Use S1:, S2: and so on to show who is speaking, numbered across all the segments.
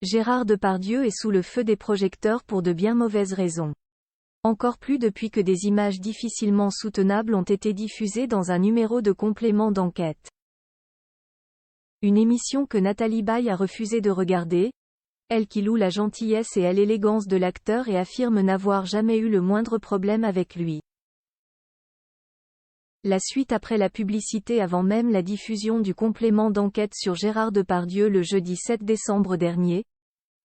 S1: Gérard Depardieu est sous le feu des projecteurs pour de bien mauvaises raisons. Encore plus depuis que des images difficilement soutenables ont été diffusées dans un numéro de complément d'enquête. Une émission que Nathalie Baye a refusé de regarder, elle qui loue la gentillesse et l'élégance de l'acteur et affirme n'avoir jamais eu le moindre problème avec lui. La suite après la publicité avant même la diffusion du complément d'enquête sur Gérard Depardieu le jeudi 7 décembre dernier.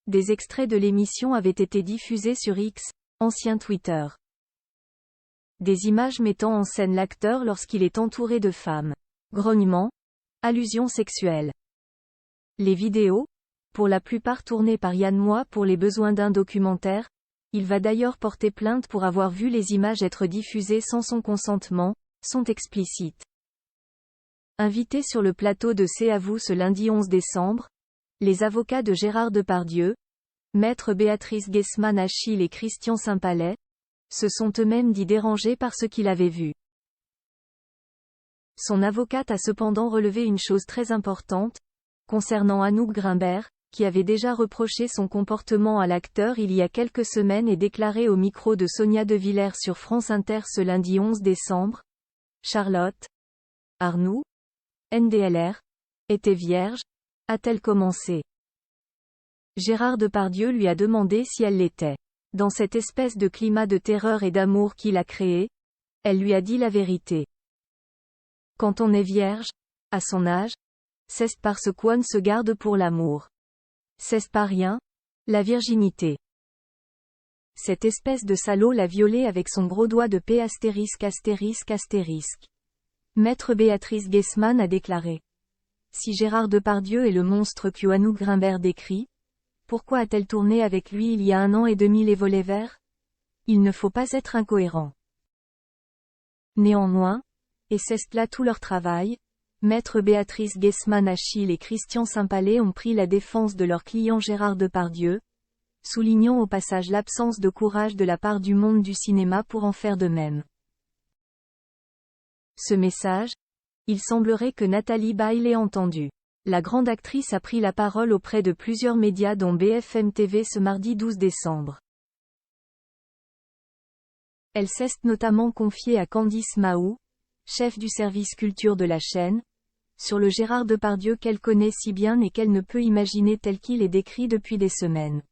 S1: Des extraits de l'émission avaient été diffusés sur X, ancien Twitter. Des images mettant en scène l'acteur lorsqu'il est entouré de femmes. Grognements, allusions sexuelles. Les vidéos, pour la plupart tournées par Yann Moix pour les besoins d'un documentaire, il va d'ailleurs porter plainte pour avoir vu les images être diffusées sans son consentement, sont explicites. Invités sur le plateau de C'est à vous ce lundi 11 décembre, les avocats de Gérard Depardieu, maître Béatrice Guesman-Achille et Christian Saint-Palais, se sont eux-mêmes dit dérangés par ce qu'il avait vu. Son avocate a cependant relevé une chose très importante, concernant Anouk Grimbert, qui avait déjà reproché son comportement à l'acteur il y a quelques semaines et déclaré au micro de Sonia De Villers sur France Inter ce lundi 11 décembre. Charlotte Arnoux, NDLR, était vierge, a-t-elle commencé. Gérard Depardieu lui a demandé si elle l'était. Dans cette espèce de climat de terreur et d'amour qu'il a créé, elle lui a dit la vérité. Quand on est vierge, à son âge, c'est parce qu'on se garde pour l'amour. C'est pas rien, la virginité. Cette espèce de salaud l'a violée avec son gros doigt de P******. Maître Béatrice Guesman a déclaré. Si Gérard Depardieu est le monstre que Anouk Grimbert décrit, pourquoi a-t-elle tourné avec lui il y a 1 an et demi Les Volets Verts? Il ne faut pas être incohérent. Néanmoins, et c'est là tout leur travail, maître Béatrice Guesman-Achille et Christian Saint-Palais ont pris la défense de leur client Gérard Depardieu, soulignant au passage l'absence de courage de la part du monde du cinéma pour en faire de même. Ce message, il semblerait que Nathalie Baye l'ait entendu. La grande actrice a pris la parole auprès de plusieurs médias dont BFM TV ce mardi 12 décembre. Elle s'est notamment confiée à Candice Mahou, chef du service culture de la chaîne, sur le Gérard Depardieu qu'elle connaît si bien et qu'elle ne peut imaginer tel qu'il est décrit depuis des semaines.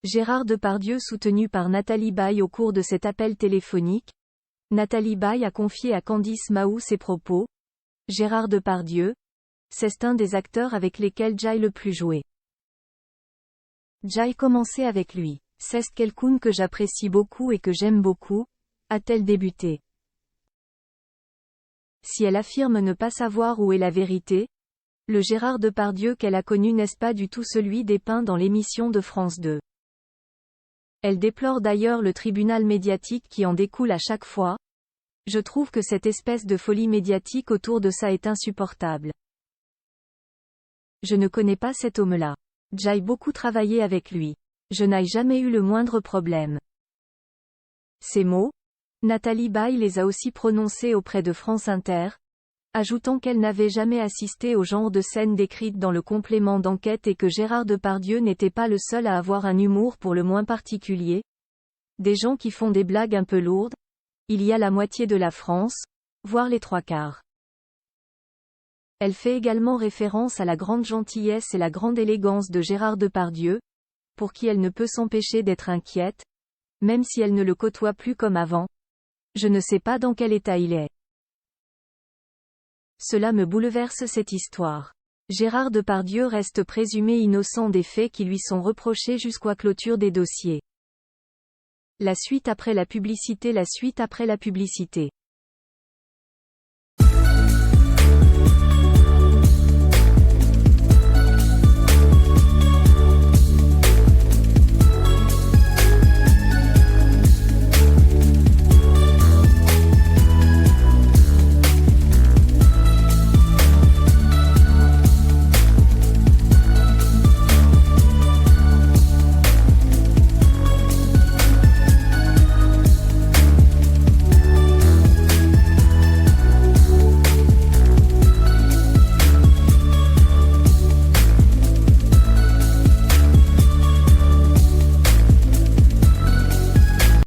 S1: Gérard Depardieu soutenu par Nathalie Baye au cours de cet appel téléphonique. Nathalie Baye a confié à Candice Mahou ses propos. Gérard Depardieu, c'est un des acteurs avec lesquels j'ai le plus joué. J'ai commencé avec lui. C'est quelqu'un que j'apprécie beaucoup et que j'aime beaucoup, a-t-elle débuté. Si elle affirme ne pas savoir où est la vérité, le Gérard Depardieu qu'elle a connu n'est pas du tout celui dépeint dans l'émission de France 2. Elle déplore d'ailleurs le tribunal médiatique qui en découle à chaque fois. Je trouve que cette espèce de folie médiatique autour de ça est insupportable. Je ne connais pas cet homme-là. J'ai beaucoup travaillé avec lui. Je n'ai jamais eu le moindre problème. Ces mots, Nathalie Baye les a aussi prononcés auprès de France Inter, ajoutant qu'elle n'avait jamais assisté au genre de scène décrite dans le complément d'enquête et que Gérard Depardieu n'était pas le seul à avoir un humour pour le moins particulier. Des gens qui font des blagues un peu lourdes, il y a la moitié de la France, voire les 3/4. Elle fait également référence à la grande gentillesse et la grande élégance de Gérard Depardieu, pour qui elle ne peut s'empêcher d'être inquiète, même si elle ne le côtoie plus comme avant. Je ne sais pas dans quel état il est. Cela me bouleverse cette histoire. Gérard Depardieu reste présumé innocent des faits qui lui sont reprochés jusqu'à clôture des dossiers. La suite après la publicité.